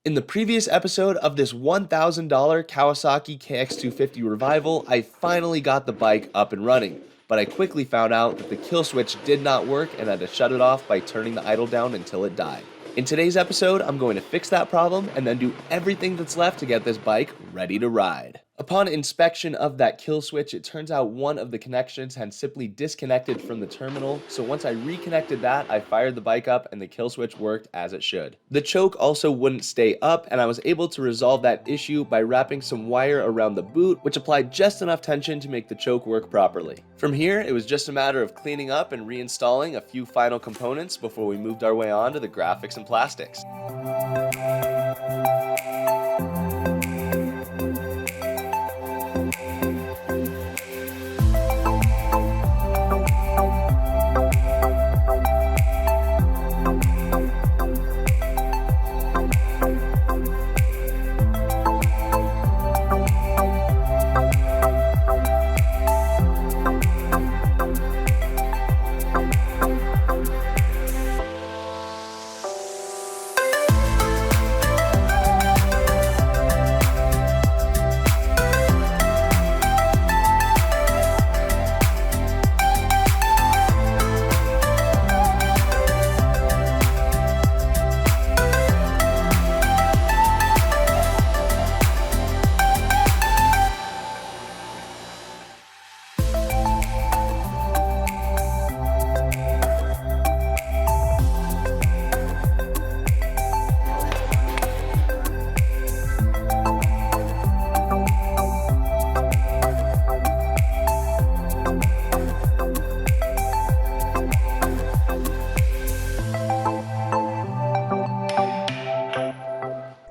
In the previous episode of this $1,000 Kawasaki KX250 revival, I finally got the bike up and running, but I quickly found out that the kill switch did not work and had to shut it off by turning the idle down until it died. In today's episode, I'm going to fix that problem and then do everything that's left to get this bike ready to ride. Upon inspection of that kill switch, it turns out one of the connections had simply disconnected from the terminal, so once I reconnected that, I fired the bike up and the kill switch worked as it should. The choke also wouldn't stay up, and I was able to resolve that issue by wrapping some wire around the boot, which applied just enough tension to make the choke work properly. From here, it was just a matter of cleaning up and reinstalling a few final components before we moved our way on to the graphics and plastics.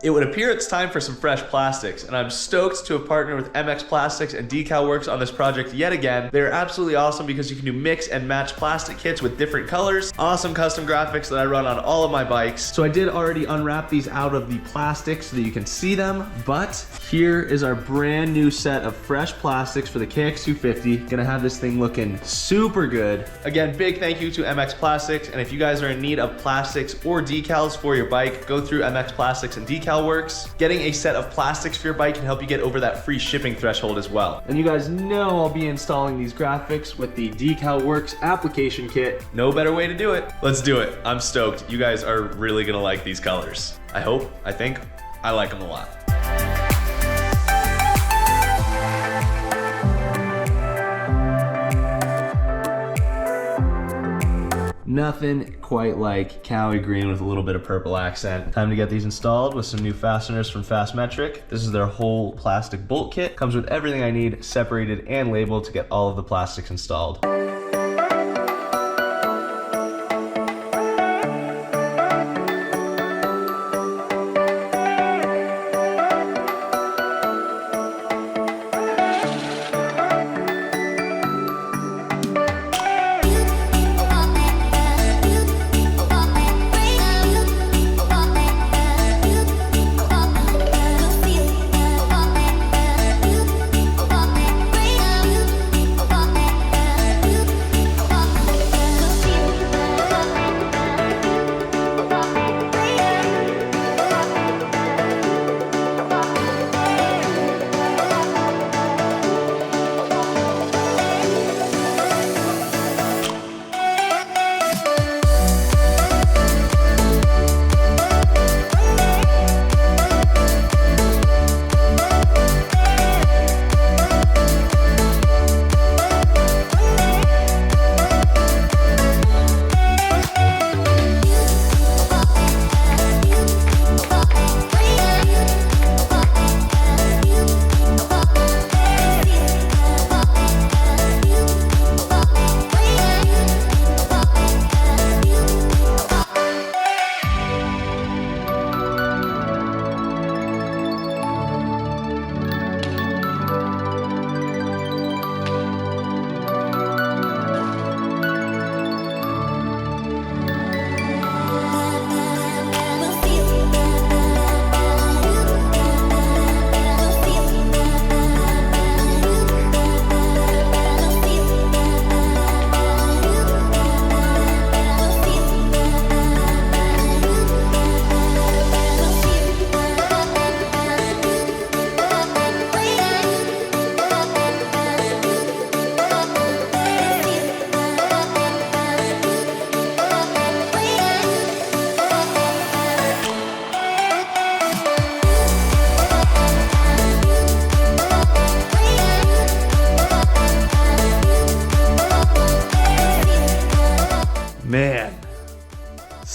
It would appear it's time for some fresh plastics, and I'm stoked to have partnered with MX Plastics and Decal Works on this project yet again. They're absolutely awesome because you can do mix and match plastic kits with different colors. Awesome custom graphics that I run on all of my bikes. So I did already unwrap these out of the plastic so that you can see them, but here is our brand new set of fresh plastics for the KX250. Gonna have this thing looking super good. Again, big thank you to MX Plastics, and if you guys are in need of plastics or decals for your bike, go through MX Plastics and Decal Works. Getting a set of plastics for your bike can help you get over that free shipping threshold as well. And you guys know I'll be installing these graphics with the Decal Works application kit. No better way to do it. Let's do it. I'm stoked. You guys are really gonna like these colors. I hope, I think, I like them a lot. Nothing quite like Kawi green with a little bit of purple accent. Time to get these installed with some new fasteners from Fastmetric. This is their whole plastic bolt kit. Comes with everything I need separated and labeled to get all of the plastics installed.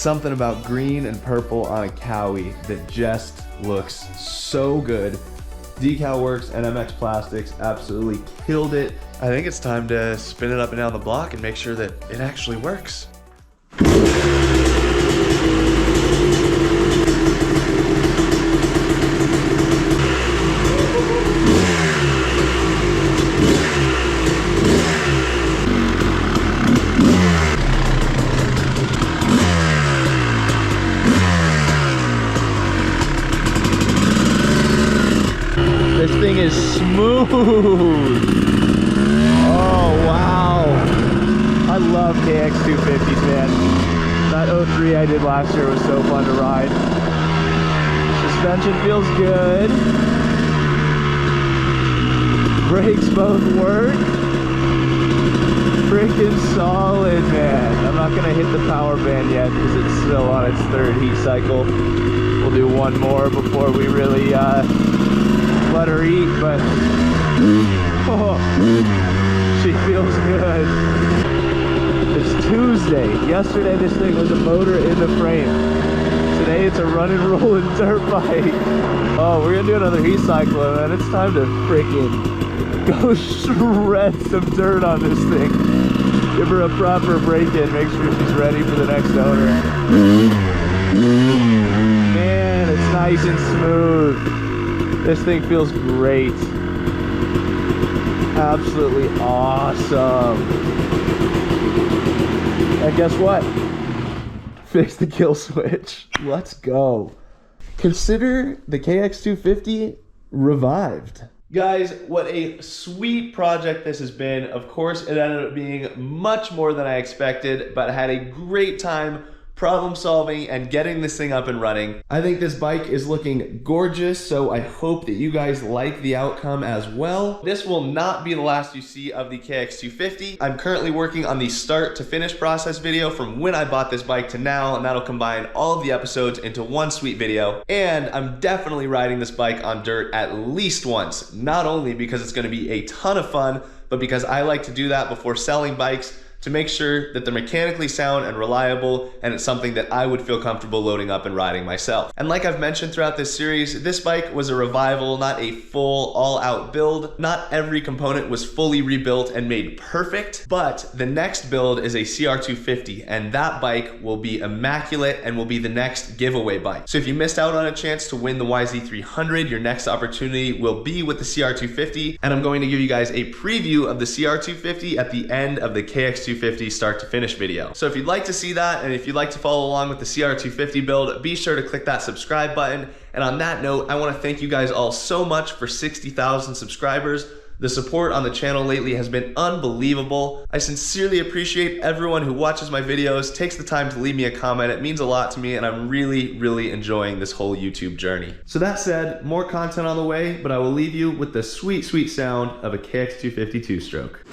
something about green and purple on a Cowie that just looks so good. Decal Works and MX Plastics absolutely killed it. I think it's time to spin it up and down the block and make sure that it actually works. This thing is smooth. Oh, wow. I love KX250s, man. That 03 I did last year was so fun to ride. Suspension feels good. Brakes both work. Freaking solid, man. I'm not gonna hit the power band yet because it's still on its third heat cycle. We'll do one more before we really let her eat, but oh, she feels good. It's Tuesday. Yesterday this thing was a motor in the frame. Today it's a run and roll and dirt bike. Oh, we're gonna do another heat cycle, and then it's time to freaking go shred some dirt on this thing. Give her a proper break-in, make sure she's ready for the next owner. Man, it's nice and smooth. This thing feels great. Absolutely awesome. And guess what? Fix the kill switch. Let's go. Consider the KX250 revived. Guys, what a sweet project this has been. Of course, it ended up being much more than I expected, but I had a great time problem solving and getting this thing up and running. I think this bike is looking gorgeous, so I hope that you guys like the outcome as well. This will not be the last you see of the KX250. I'm currently working on the start to finish process video from when I bought this bike to now, and that'll combine all of the episodes into one sweet video. And I'm definitely riding this bike on dirt at least once, not only because it's gonna be a ton of fun, but because I like to do that before selling bikes, to make sure that they're mechanically sound and reliable, and it's something that I would feel comfortable loading up and riding myself. And like I've mentioned throughout this series, this bike was a revival, not a full all-out build. Not every component was fully rebuilt and made perfect, but the next build is a CR250, and that bike will be immaculate and will be the next giveaway bike. So if you missed out on a chance to win the YZ300, your next opportunity will be with the CR250, and I'm going to give you guys a preview of the CR250 at the end of the KX250 start to finish video. So if you'd like to see that, and if you'd like to follow along with the CR250 build, be sure to click that subscribe button. And on that note, I want to thank you guys all so much for 60,000 subscribers. The support on the channel lately has been unbelievable. I sincerely appreciate everyone who watches my videos, takes the time to leave me a comment. It means a lot to me, and I'm really, really enjoying this whole YouTube journey. So that said, more content on the way, but I will leave you with the sweet, sweet sound of a KX250 two-stroke.